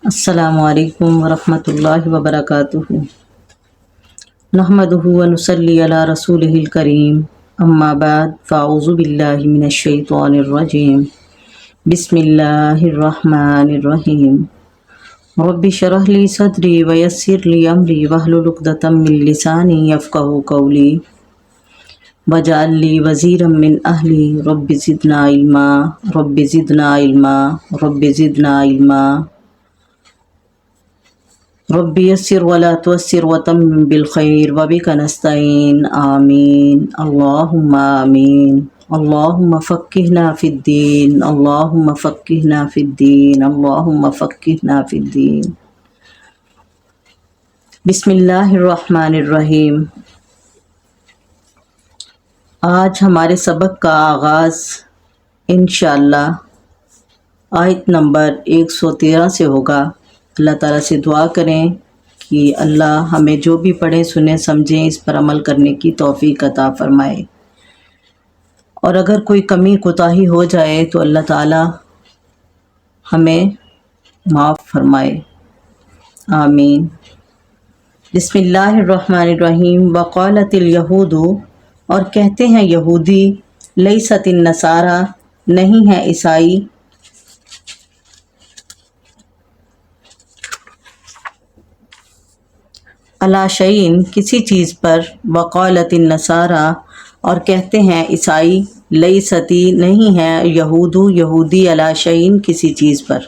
السلام علیکم ورحمۃ اللہ وبرکاتہ۔ نحمدہ ونصلی علی رسولہ الکریم، اما بعد فاعوذ باللہ من الشیطان الرجیم، بسم اللہ الرحمن الرحیم۔ رب اشرح لی صدری ویسر لی امری واحلل عقدۃ من لسانی یفقہوا قولی واجعل لی وزیرا من اہلی رب زدنا علما رب زدنا علما رب زدنا علما رب یسر ولا تعسر وتمم بالخیر وبک نستعین آمین اللہم آمین۔ اللہم فقہنا فی الدین اللہم فقہنا فی الدین اللہم فقہنا فی الدین۔ بسم اللہ الرحمن الرحیم۔ آج ہمارے سبق کا آغاز انشاءاللہ آیت نمبر 113 سے ہوگا۔ اللہ تعالیٰ سے دعا کریں کہ اللہ ہمیں جو بھی پڑھیں سنیں سمجھیں اس پر عمل کرنے کی توفیق عطا فرمائے، اور اگر کوئی کمی کوتاہی ہو جائے تو اللہ تعالیٰ ہمیں معاف فرمائے، آمین۔ بسم اللہ الرحمن الرحیم۔ وقالت الیہود، اور کہتے ہیں یہودی، لیست النصارى، نہیں ہے عیسائی، علی شیء، کسی چیز پر، وقالت النصارى، اور کہتے ہیں عیسائی، لیست، نہیں ہے، یہود، یہودی، علی شیء، کسی چیز پر،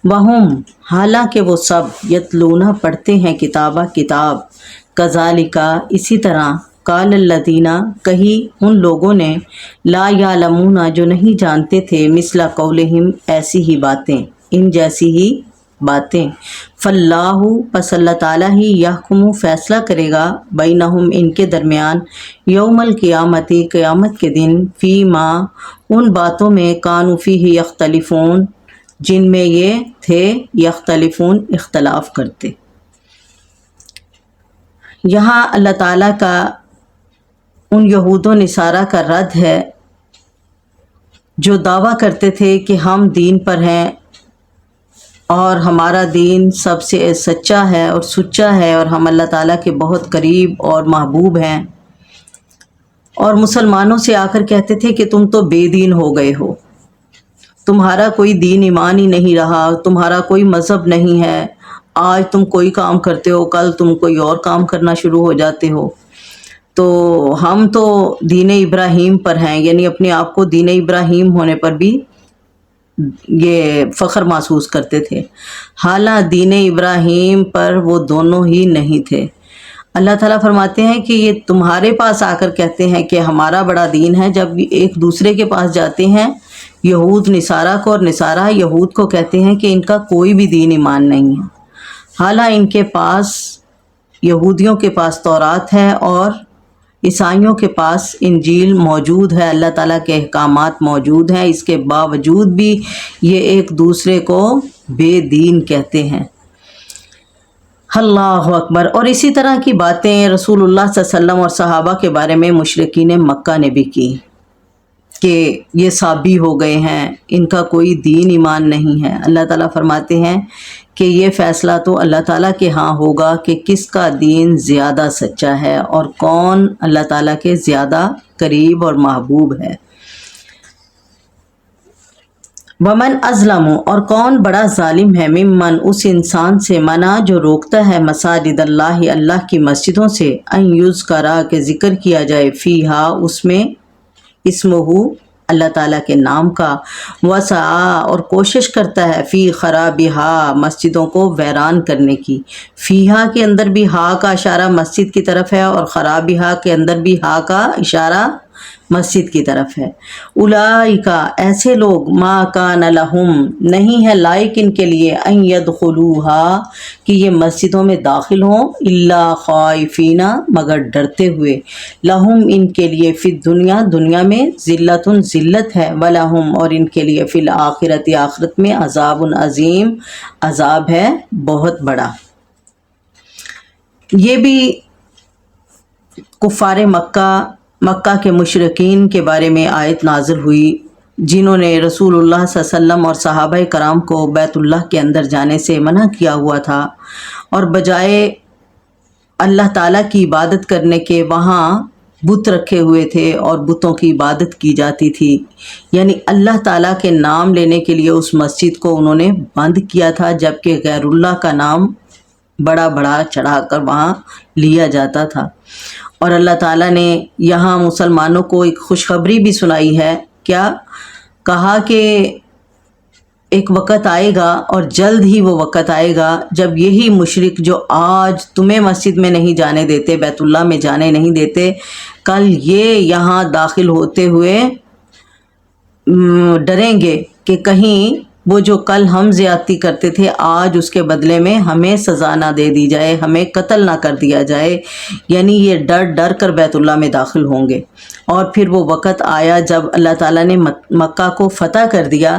وہم، حالانکہ وہ سب، یتلون، پڑھتے ہیں، کتاب، کذالک، اسی طرح، قال الذین، کہی ان لوگوں نے، لا یعلمون، جو نہیں جانتے تھے، مثل قولہم، ایسی ہی باتیں، ان جیسی ہی باتیں، فاللہ، پس اللہ تعالیٰ ہی، یحکم، فیصلہ کرے گا، بینہم، ان کے درمیان، یوم القیامت، قیامت کے دن، فیما، ان باتوں میں، کانوا فیہ یختلفون، جن میں یہ تھے، یختلفون، اختلاف کرتے۔ یہاں اللہ تعالیٰ کا ان یہود و نصارہ کا رد ہے جو دعویٰ کرتے تھے کہ ہم دین پر ہیں اور ہمارا دین سب سے سچا ہے اور سچا ہے، اور ہم اللہ تعالیٰ کے بہت قریب اور محبوب ہیں، اور مسلمانوں سے آ کر کہتے تھے کہ تم تو بے دین ہو گئے ہو، تمہارا کوئی دین ایمان ہی نہیں رہا، تمہارا کوئی مذہب نہیں ہے، آج تم کوئی کام کرتے ہو، کل تم کوئی اور کام کرنا شروع ہو جاتے ہو، تو ہم تو دین ابراہیم پر ہیں، یعنی اپنے آپ کو دین ابراہیم ہونے پر بھی یہ فخر محسوس کرتے تھے، حالانکہ دین ابراہیم پر وہ دونوں ہی نہیں تھے۔ اللہ تعالیٰ فرماتے ہیں کہ یہ تمہارے پاس آ کر کہتے ہیں کہ ہمارا بڑا دین ہے، جب ایک دوسرے کے پاس جاتے ہیں، یہود نصارہ کو، اور نصارہ یہود کو کہتے ہیں کہ ان کا کوئی بھی دین ایمان نہیں ہے، حالانکہ ان کے پاس، یہودیوں کے پاس تورات ہے اور عیسائیوں کے پاس انجیل موجود ہے، اللہ تعالیٰ کے احکامات موجود ہیں، اس کے باوجود بھی یہ ایک دوسرے کو بے دین کہتے ہیں۔ اللہ اکبر۔ اور اسی طرح کی باتیں رسول اللہ صلی اللہ علیہ وسلم اور صحابہ کے بارے میں مشرکین مکہ نے بھی کی کہ یہ صابی ہو گئے ہیں، ان کا کوئی دین ایمان نہیں ہے۔ اللہ تعالیٰ فرماتے ہیں کہ یہ فیصلہ تو اللہ تعالیٰ کے ہاں ہوگا کہ کس کا دین زیادہ سچا ہے اور کون اللہ تعالیٰ کے زیادہ قریب اور محبوب ہے۔ ومن اظلم، اور کون بڑا ظالم ہے، ممن، اس انسان سے، منع، جو روکتا ہے، مساجد اللہ، اللہ کی مسجدوں سے، ان یذکر، کہ ذکر کیا جائے، فیہا، اس میں، اسمہ، اللہ تعالیٰ کے نام کا، وسعی، اور کوشش کرتا ہے، فی خرابہا، مسجدوں کو ویران کرنے کی، فیہا کے اندر بھی ہا کا اشارہ مسجد کی طرف ہے، اور خرابہا کے اندر بھی ہا کا اشارہ مسجد کی طرف ہے۔ اولئک، ایسے لوگ، ما کان لہم، نہیں ہے لائق ان کے لیے، ان یدخلوہا، کہ یہ مسجدوں میں داخل ہوں، الا خائفین، مگر ڈرتے ہوئے، لہم، ان کے لیے، فی الدنیا، دنیا میں، ذلت، ذلت ہے، ولہم، اور ان کے لیے، فی الآخرۃ، آخرت میں، عذاب عظیم، عذاب ہے بہت بڑا۔ یہ بھی کفار مکہ کے مشرکین کے بارے میں آیت نازل ہوئی، جنہوں نے رسول اللہ صلی اللہ علیہ وسلم اور صحابہ کرام کو بیت اللہ کے اندر جانے سے منع کیا ہوا تھا، اور بجائے اللہ تعالیٰ کی عبادت کرنے کے وہاں بت رکھے ہوئے تھے اور بتوں کی عبادت کی جاتی تھی، یعنی اللہ تعالیٰ کے نام لینے کے لیے اس مسجد کو انہوں نے بند کیا تھا، جبکہ غیر اللہ کا نام بڑا بڑا چڑھا کر وہاں لیا جاتا تھا۔ اور اللہ تعالیٰ نے یہاں مسلمانوں کو ایک خوشخبری بھی سنائی ہے۔ کیا کہا کہ ایک وقت آئے گا، اور جلد ہی وہ وقت آئے گا، جب یہی مشرک جو آج تمہیں مسجد میں نہیں جانے دیتے، بیت اللہ میں جانے نہیں دیتے، کل یہ یہاں داخل ہوتے ہوئے ڈریں گے کہ کہیں وہ جو کل ہم زیادتی کرتے تھے آج اس کے بدلے میں ہمیں سزا نہ دے دی جائے، ہمیں قتل نہ کر دیا جائے، یعنی یہ ڈر ڈر کر بیت اللہ میں داخل ہوں گے۔ اور پھر وہ وقت آیا جب اللہ تعالیٰ نے مکہ کو فتح کر دیا،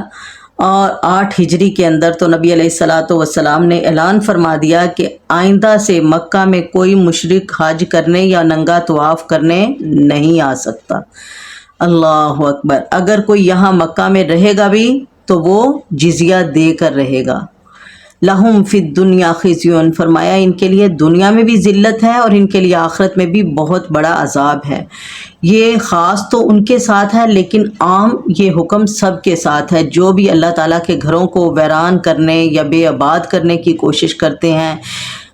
اور 8 ہجری کے اندر تو نبی علیہ الصلاۃ والسلام نے اعلان فرما دیا کہ آئندہ سے مکہ میں کوئی مشرک حج کرنے یا ننگا طواف کرنے نہیں آ سکتا۔ اللہ اکبر! اگر کوئی یہاں مکہ میں رہے گا بھی تو وہ جزیہ دے کر رہے گا۔ لہم فی الدنیا خزی، فرمایا ان کے لیے دنیا میں بھی ذلت ہے اور ان کے لیے آخرت میں بھی بہت بڑا عذاب ہے۔ یہ خاص تو ان کے ساتھ ہے، لیکن عام یہ حکم سب کے ساتھ ہے۔ جو بھی اللہ تعالیٰ کے گھروں کو ویران کرنے یا بے آباد کرنے کی کوشش کرتے ہیں،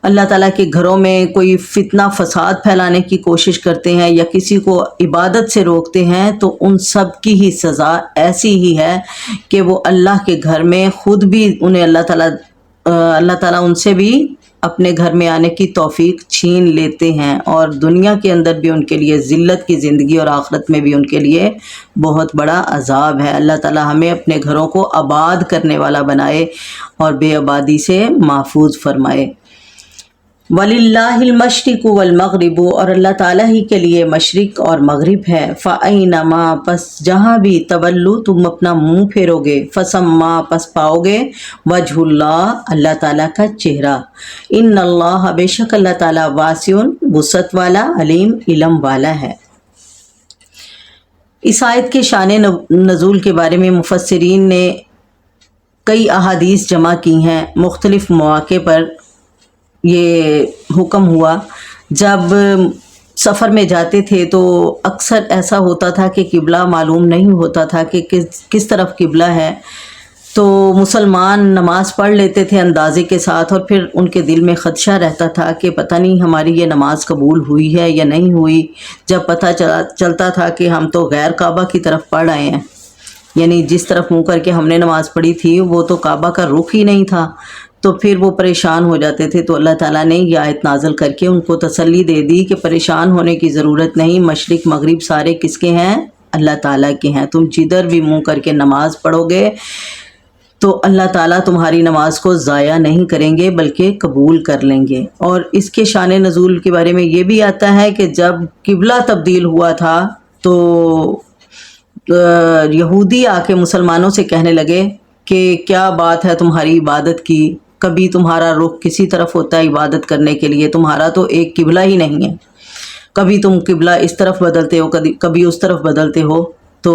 اللہ تعالیٰ کے گھروں میں کوئی فتنہ فساد پھیلانے کی کوشش کرتے ہیں یا کسی کو عبادت سے روکتے ہیں، تو ان سب کی ہی سزا ایسی ہی ہے کہ وہ اللہ کے گھر میں خود بھی انہیں اللہ تعالیٰ ان سے بھی اپنے گھر میں آنے کی توفیق چھین لیتے ہیں، اور دنیا کے اندر بھی ان کے لیے ذلت کی زندگی اور آخرت میں بھی ان کے لیے بہت بڑا عذاب ہے۔ اللہ تعالیٰ ہمیں اپنے گھروں کو آباد کرنے والا بنائے اور بے آبادی سے محفوظ فرمائے۔ وَلِلَّهِ الْمَشْرِقُ وَالْمَغْرِبُ، اور اللہ تعالیٰ ہی کے لیے مشرق اور مغرب ہے۔ فَأَيْنَمَا، پس جہاں بھی تولو تم اپنا منہ پھیرو گے، فَثَمَّ، پس پاؤ گے وجہ اللہ، اللہ تعالیٰ کا چہرہ۔ ان اللہ، بے شک اللہ تعالیٰ، واسع، وسعت والا، علیم، علم والا ہے۔ اس آیت کے شان نزول کے بارے میں مفسرین نے کئی احادیث جمع کی ہیں۔ مختلف مواقع پر یہ حکم ہوا، جب سفر میں جاتے تھے تو اکثر ایسا ہوتا تھا کہ قبلہ معلوم نہیں ہوتا تھا کہ کس طرف قبلہ ہے، تو مسلمان نماز پڑھ لیتے تھے اندازے کے ساتھ، اور پھر ان کے دل میں خدشہ رہتا تھا کہ پتہ نہیں ہماری یہ نماز قبول ہوئی ہے یا نہیں ہوئی۔ جب پتہ چلتا تھا کہ ہم تو غیر کعبہ کی طرف پڑھ آئے ہیں، یعنی جس طرف منہ کر کے ہم نے نماز پڑھی تھی وہ تو کعبہ کا رخ ہی نہیں تھا، تو پھر وہ پریشان ہو جاتے تھے۔ تو اللہ تعالیٰ نے یہ آیت نازل کر کے ان کو تسلی دے دی کہ پریشان ہونے کی ضرورت نہیں، مشرق مغرب سارے کس کے ہیں؟ اللہ تعالیٰ کے ہیں۔ تم جدھر بھی منہ کر کے نماز پڑھو گے تو اللہ تعالیٰ تمہاری نماز کو ضائع نہیں کریں گے بلکہ قبول کر لیں گے۔ اور اس کے شان نزول کے بارے میں یہ بھی آتا ہے کہ جب قبلہ تبدیل ہوا تھا تو یہودی آ کے مسلمانوں سے کہنے لگے کہ کیا بات ہے تمہاری عبادت کی، کبھی تمہارا رخ کسی طرف ہوتا ہے عبادت کرنے کے لیے، تمہارا تو ایک قبلہ ہی نہیں ہے، کبھی تم قبلہ اس طرف بدلتے ہو کبھی اس طرف بدلتے ہو، تو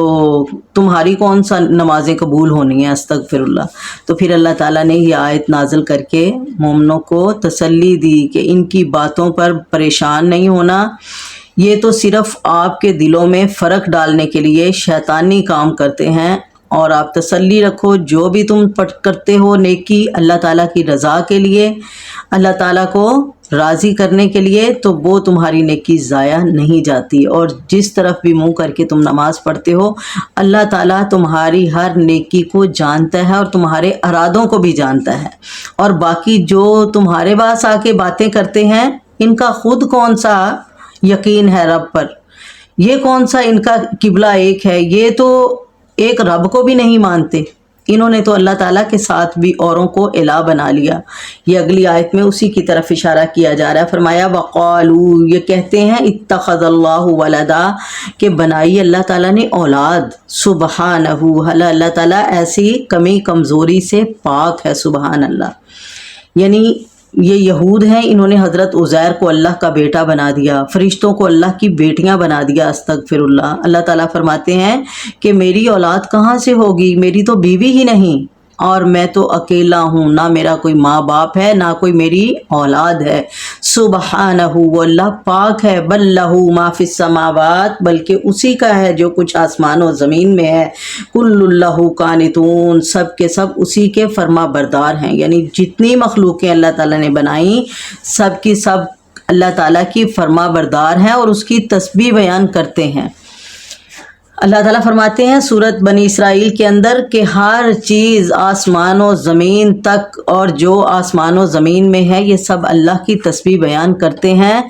تمہاری کون سا نمازیں قبول ہونی ہیں؟ استغفر اللہ۔ تو پھر اللہ تعالیٰ نے یہ آیت نازل کر کے مومنوں کو تسلی دی کہ ان کی باتوں پر پریشان نہیں ہونا، یہ تو صرف آپ کے دلوں میں فرق ڈالنے کے لیے شیطانی کام کرتے ہیں، اور آپ تسلی رکھو جو بھی تم کرتے ہو نیکی اللہ تعالیٰ کی رضا کے لیے، اللہ تعالیٰ کو راضی کرنے کے لیے، تو وہ تمہاری نیکی ضائع نہیں جاتی، اور جس طرف بھی منہ کر کے تم نماز پڑھتے ہو اللہ تعالیٰ تمہاری ہر نیکی کو جانتا ہے اور تمہارے ارادوں کو بھی جانتا ہے۔ اور باقی جو تمہارے پاس آ کے باتیں کرتے ہیں ان کا خود کون سا یقین ہے رب پر، یہ کون سا ان کا قبلہ ایک ہے، یہ تو ایک رب کو بھی نہیں مانتے، انہوں نے تو اللہ تعالیٰ کے ساتھ بھی اوروں کو الہ بنا لیا۔ یہ اگلی آیت میں اسی کی طرف اشارہ کیا جا رہا ہے۔ فرمایا وقالو، یہ کہتے ہیں اتخذ اللہ ولدا، کہ بنائی اللہ تعالیٰ نے اولاد، سبحانہ، اللہ تعالیٰ ایسی کمی کمزوری سے پاک ہے، سبحان اللہ۔ یعنی یہ یہود ہیں، انہوں نے حضرت عزیر کو اللہ کا بیٹا بنا دیا، فرشتوں کو اللہ کی بیٹیاں بنا دیا، استغفر اللہ۔ اللہ تعالیٰ فرماتے ہیں کہ میری اولاد کہاں سے ہوگی، میری تو بیوی ہی نہیں، اور میں تو اکیلا ہوں، نہ میرا کوئی ماں باپ ہے، نہ کوئی میری اولاد ہے۔ سبحانہ، وہ اللہ پاک ہے، بل لہ ما فی السماوات، بلکہ اسی کا ہے جو کچھ آسمان و زمین میں ہے، کل لہ قانتون، سب کے سب اسی کے فرما بردار ہیں۔ یعنی جتنی مخلوقیں اللہ تعالیٰ نے بنائیں، سب کی سب اللہ تعالیٰ کی فرما بردار ہیں اور اس کی تسبیح بیان کرتے ہیں۔ اللہ تعالیٰ فرماتے ہیں سورۃ بنی اسرائیل کے اندر کہ ہر چیز آسمان و زمین تک، اور جو آسمان و زمین میں ہے، یہ سب اللہ کی تسبیح بیان کرتے ہیں۔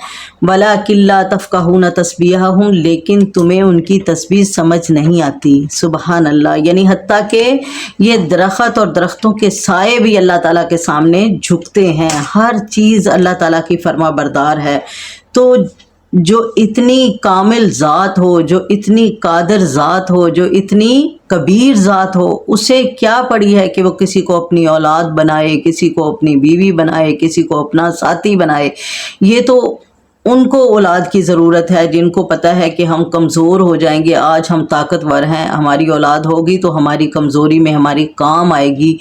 وَلَٰكِن لَّا تَفْقَهُونَ تَسْبِيحَهُمْ، لیکن تمہیں ان کی تسبیح سمجھ نہیں آتی۔ سبحان اللہ، یعنی حتیٰ کہ یہ درخت اور درختوں کے سائے بھی اللہ تعالیٰ کے سامنے جھکتے ہیں، ہر چیز اللہ تعالیٰ کی فرما بردار ہے۔ تو جو اتنی کامل ذات ہو، جو اتنی قادر ذات ہو، جو اتنی کبیر ذات ہو، اسے کیا پڑی ہے کہ وہ کسی کو اپنی اولاد بنائے، کسی کو اپنی بیوی بنائے، کسی کو اپنا ساتھی بنائے؟ یہ تو ان کو اولاد کی ضرورت ہے جن کو پتہ ہے کہ ہم کمزور ہو جائیں گے، آج ہم طاقتور ہیں، ہماری اولاد ہوگی تو ہماری کمزوری میں ہماری کام آئے گی۔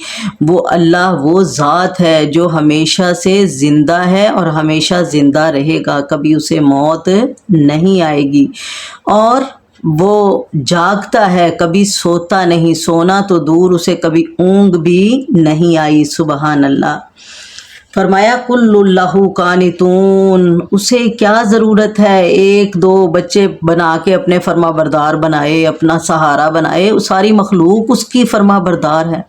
وہ اللہ وہ ذات ہے جو ہمیشہ سے زندہ ہے اور ہمیشہ زندہ رہے گا، کبھی اسے موت نہیں آئے گی، اور وہ جاگتا ہے، کبھی سوتا نہیں، سونا تو دور، اسے کبھی اونگ بھی نہیں آئی۔ سبحان اللہ۔ فرمایا کل اللہ قانتون، اسے کیا ضرورت ہے ایک دو بچے بنا کے اپنے فرما بردار بنائے، اپنا سہارا بنائے؟ ساری مخلوق اس کی فرما بردار ہے۔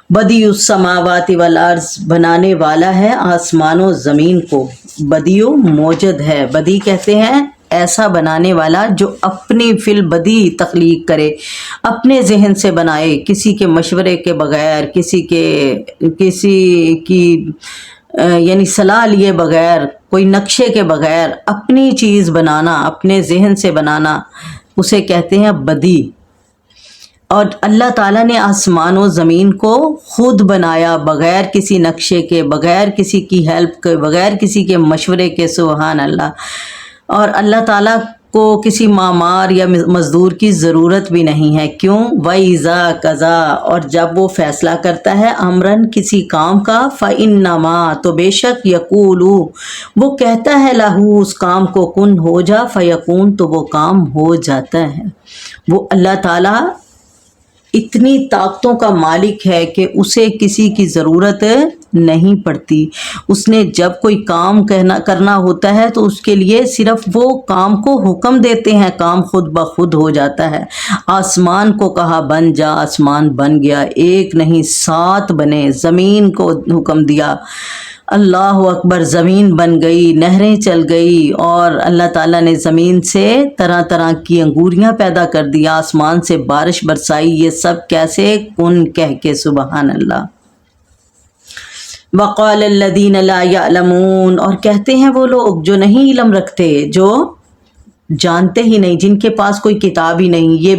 بدیع السماوات والارض، بنانے والا ہے آسمان و زمین کو، بدیع موجد ہے، بدیع کہتے ہیں ایسا بنانے والا جو اپنی فی البدیع تخلیق کرے، اپنے ذہن سے بنائے، کسی کے مشورے کے بغیر، کسی کی یعنی صلاح لیے بغیر، کوئی نقشے کے بغیر اپنی چیز بنانا، اپنے ذہن سے بنانا، اسے کہتے ہیں بدیع۔ اور اللہ تعالیٰ نے آسمان و زمین کو خود بنایا، بغیر کسی نقشے کے، بغیر کسی کی ہیلپ کے، بغیر کسی کے مشورے کے۔ سبحان اللہ۔ اور اللہ تعالیٰ کو کسی معمار یا مزدور کی ضرورت بھی نہیں ہے۔ کیوں؟ وَإِذَا قَضَىٰ، اور جب وہ فیصلہ کرتا ہے امراً کسی کام کا، فَإِنَّمَا، تو بے شک، يَقُولُ، وہ کہتا ہے، لَهُ، اس کام کو، کن، ہو جا، فَيَكُونُ، تو وہ کام ہو جاتا ہے۔ وہ اللہ تعالیٰ اتنی طاقتوں کا مالک ہے کہ اسے کسی کی ضرورت نہیں پڑتی۔ اس نے جب کوئی کام کرنا ہوتا ہے تو اس کے لیے صرف وہ کام کو حکم دیتے ہیں، کام خود بخود ہو جاتا ہے۔ آسمان کو کہا بن جا، آسمان بن گیا، ایک نہیں 7 بنے۔ زمین کو حکم دیا، اللہ اکبر، زمین بن گئی، نہریں چل گئی، اور اللہ تعالیٰ نے زمین سے طرح طرح کی انگوریاں پیدا کر دی، آسمان سے بارش برسائی۔ یہ سب کیسے؟ کن کہہ کے۔ سبحان اللہ۔ وقال الذین لا یعلمون، اور کہتے ہیں وہ لوگ جو نہیں علم رکھتے، جو جانتے ہی نہیں، جن کے پاس کوئی کتاب ہی نہیں۔ یہ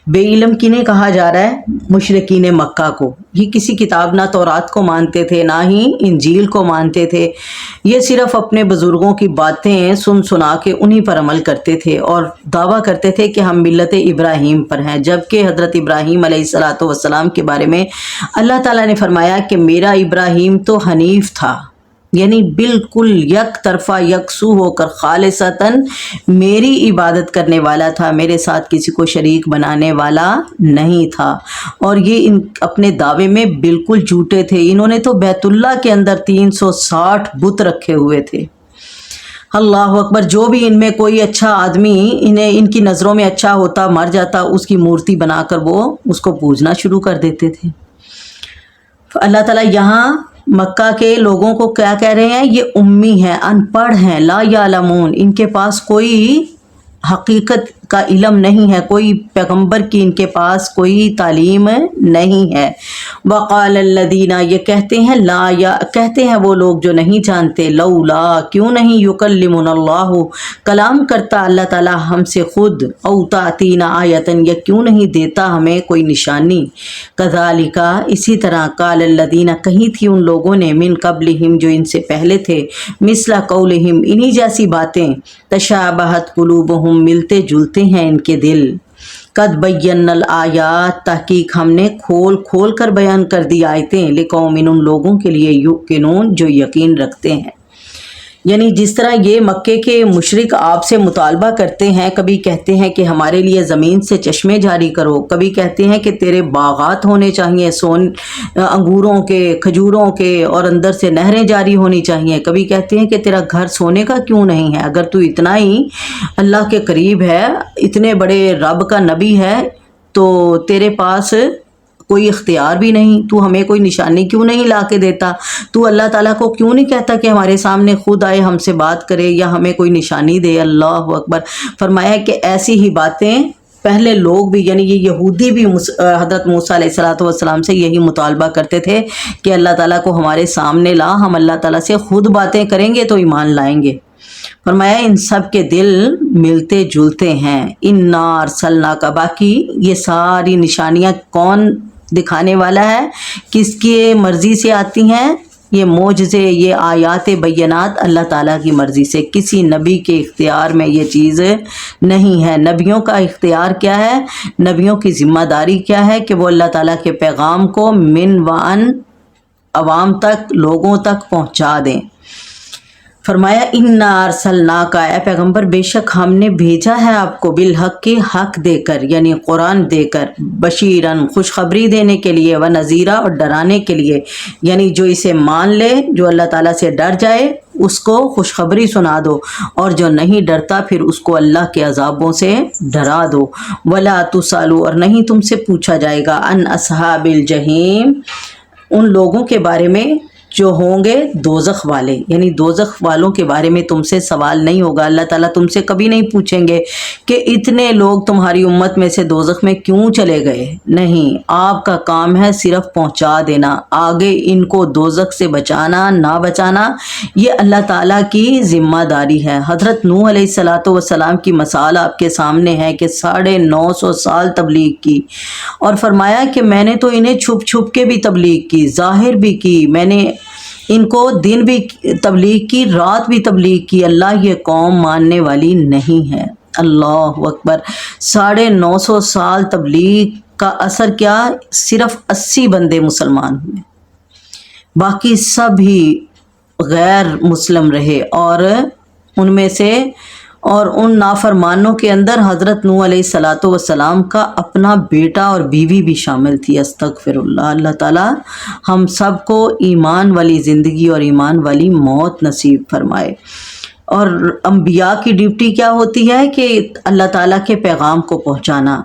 بے علم کنہیں کہا جا رہا ہے؟ مشرکین مکہ کو۔ یہ کسی کتاب نہ تورات کو مانتے تھے، نہ ہی انجیل کو مانتے تھے، یہ صرف اپنے بزرگوں کی باتیں سنا کے انہی پر عمل کرتے تھے، اور دعویٰ کرتے تھے کہ ہم ملت ابراہیم پر ہیں، جبکہ حضرت ابراہیم علیہ السلام کے بارے میں اللہ تعالیٰ نے فرمایا کہ میرا ابراہیم تو حنیف تھا، یعنی بالکل یک طرفہ یکسو ہو کر خالصتاً میری عبادت کرنے والا تھا، میرے ساتھ کسی کو شریک بنانے والا نہیں تھا۔ اور یہ اپنے دعوے میں بالکل جھوٹے تھے۔ انہوں نے تو بیت اللہ کے اندر 360 بت رکھے ہوئے تھے۔ اللہ اکبر۔ جو بھی ان میں کوئی اچھا آدمی ان کی نظروں میں اچھا ہوتا، مر جاتا، اس کی مورتی بنا کر وہ اس کو پوجنا شروع کر دیتے تھے۔ اللہ تعالیٰ یہاں مکہ کے لوگوں کو کیا کہہ رہے ہیں؟ یہ امی ہیں، ان پڑھ ہیں، لا یعلمون، ان کے پاس کوئی حقیقت کا علم نہیں ہے، کوئی پیغمبر کی ان کے پاس کوئی تعلیم نہیں ہے۔ وقال الذین، یہ کہتے ہیں لا، یا کہتے ہیں وہ لوگ جو نہیں جانتے، لولا، کیوں نہیں، یکلمنا اللہ، کلام کرتا اللہ تعالیٰ ہم سے خود، او تاتینا آیتن، یا کیوں نہیں دیتا ہمیں کوئی نشانی، کذالک، اسی طرح، قال الذین، کہی تھی ان لوگوں نے، من قبلہم، جو ان سے پہلے تھے، مثل قولہم، انہی جیسی باتیں، تشابہت قلوبہم، ملتے جلتے ہیں ان کے دل، قد بینا الآیات، تحقیق ہم نے کھول کھول کر بیان کر دی آیتیں، لقوم، ان لوگوں کے لیے، یوقنون، جو یقین رکھتے ہیں۔ یعنی جس طرح یہ مکے کے مشرک آپ سے مطالبہ کرتے ہیں، کبھی کہتے ہیں کہ ہمارے لیے زمین سے چشمے جاری کرو، کبھی کہتے ہیں کہ تیرے باغات ہونے چاہیے، انگوروں کے، کھجوروں کے، اور اندر سے نہریں جاری ہونی چاہیے، کبھی کہتے ہیں کہ تیرا گھر سونے کا کیوں نہیں ہے، اگر تو اتنا ہی اللہ کے قریب ہے، اتنے بڑے رب کا نبی ہے، تو تیرے پاس کوئی اختیار بھی نہیں، تو ہمیں کوئی نشانی کیوں نہیں لا کے دیتا، تو اللہ تعالیٰ کو کیوں نہیں کہتا کہ ہمارے سامنے خود آئے، ہم سے بات کرے، یا ہمیں کوئی نشانی دے۔ اللہ اکبر۔ فرمایا کہ ایسی ہی باتیں پہلے لوگ بھی، یعنی یہ یہودی بھی حضرت موسیٰ علیہ السلام سے یہی مطالبہ کرتے تھے کہ اللہ تعالیٰ کو ہمارے سامنے لا، ہم اللہ تعالیٰ سے خود باتیں کریں گے تو ایمان لائیں گے۔ فرمایا ان سب کے دل ملتے جلتے ہیں۔ انا ارسلناک، باقی یہ ساری نشانیاں کون دکھانے والا ہے، کس کی مرضی سے آتی ہیں، یہ معجزے، یہ آیات بینات اللہ تعالیٰ کی مرضی سے، کسی نبی کے اختیار میں یہ چیز نہیں ہے۔ نبیوں کا اختیار کیا ہے، نبیوں کی ذمہ داری کیا ہے کہ وہ اللہ تعالیٰ کے پیغام کو من وان عوام تک، لوگوں تک پہنچا دیں۔ فرمایا انا ارسلناک، اے پیغمبر بے شک ہم نے بھیجا ہے آپ کو، بالحق کے، حق دے کر، یعنی قرآن دے کر، بشیرن، خوشخبری دینے کے لیے، و نذیرا، اور ڈرانے کے لیے، یعنی جو اسے مان لے، جو اللہ تعالیٰ سے ڈر جائے، اس کو خوشخبری سنا دو، اور جو نہیں ڈرتا پھر اس کو اللہ کے عذابوں سے ڈرا دو۔ ولا تسالوا، اور نہیں تم سے پوچھا جائے گا، عن اصحاب الجحیم، ان لوگوں کے بارے میں جو ہوں گے دوزخ والے، یعنی دوزخ والوں کے بارے میں تم سے سوال نہیں ہوگا۔ اللہ تعالیٰ تم سے کبھی نہیں پوچھیں گے کہ اتنے لوگ تمہاری امت میں سے دوزخ میں کیوں چلے گئے، نہیں، آپ کا کام ہے صرف پہنچا دینا، آگے ان کو دوزخ سے بچانا نہ بچانا یہ اللہ تعالیٰ کی ذمہ داری ہے۔ حضرت نوح علیہ السلام کی مثال آپ کے سامنے ہے کہ 950 سال تبلیغ کی، اور فرمایا کہ میں نے تو انہیں چھپ چھپ کے بھی تبلیغ کی، ظاہر بھی کی، میں نے ان کو دن بھی تبلیغ کی، رات بھی تبلیغ کی، اللہ یہ قوم ماننے والی نہیں ہے۔ اللہ اکبر۔ 950 سال تبلیغ کا اثر کیا، صرف 80 بندے مسلمان ہوئے، باقی سب ہی غیر مسلم رہے، اور ان میں سے، اور ان نافرمانوں کے اندر حضرت نوح علیہ السلام کا اپنا بیٹا اور بیوی بھی شامل تھی۔ استغفر اللہ۔ اللہ تعالیٰ ہم سب کو ایمان والی زندگی اور ایمان والی موت نصیب فرمائے۔ اور انبیاء کی ڈیوٹی کیا ہوتی ہے کہ اللہ تعالیٰ کے پیغام کو پہنچانا،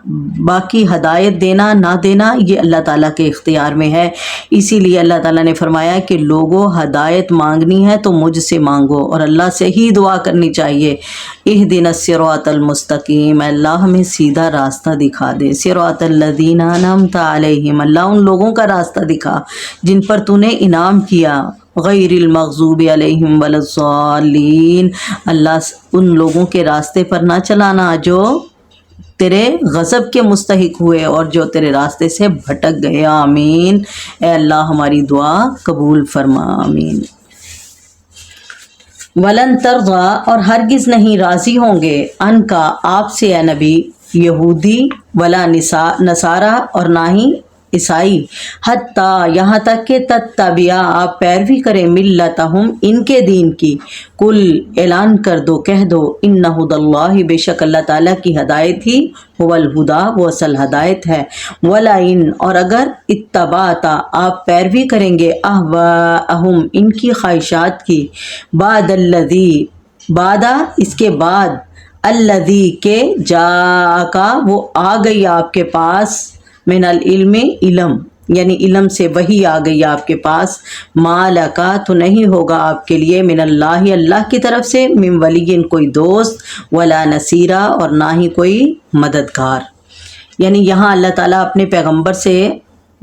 باقی ہدایت دینا نہ دینا یہ اللہ تعالیٰ کے اختیار میں ہے۔ اسی لیے اللہ تعالیٰ نے فرمایا کہ لوگوں ہدایت مانگنی ہے تو مجھ سے مانگو، اور اللہ سے ہی دعا کرنی چاہیے۔ اہدنا الصراط المستقیم، اللہ ہمیں سیدھا راستہ دکھا دے۔ صراط الذین انعمت علیہم، اللہ ان لوگوں کا راستہ دکھا جن پر تو نے انعام کیا، غیر المغضوب علیہم ولا الضالین، اللہ ان لوگوں کے راستے پر نہ چلانا جو تیرے غضب کے مستحق ہوئے اور جو تیرے راستے سے بھٹک گئے۔ آمین۔ اے اللہ ہماری دعا قبول فرما، آمین۔ ولن ترضیٰ، اور ہرگز نہیں راضی ہوں گے، ان کا، آپ سے اے نبی، یہودی، ولا نصارہ، اور نہ ہی عیسائی، حتیٰ، یہاں تک کہ تتبع، آپ پیروی کریں، ملتہم، ان کے دین کی، کل، اعلان کر دو، کہہ دو، ان ھدی اللہ، بے شک اللہ تعالیٰ کی ہدایت ہی، هو الہدا، وہ اصل ہدایت ہے، ولئن، اور اگر، اتبعت، آپ پیروی کریں گے، اہواءہم، ان کی خواہشات کی، بعد الذی، بعد، اس کے بعد، الذی، کے، جاءکا، وہ آ گئی آپ کے پاس، من العلم، علم، یعنی علم سے وحی آ گئی آپ کے پاس، ما لکا، تو نہیں ہوگا آپ کے لیے، من اللہ، اللہ کی طرف سے، من ولی، کوئی دوست، ولا نصیرہ، اور نہ ہی کوئی مددگار۔ یعنی یہاں اللہ تعالیٰ اپنے پیغمبر سے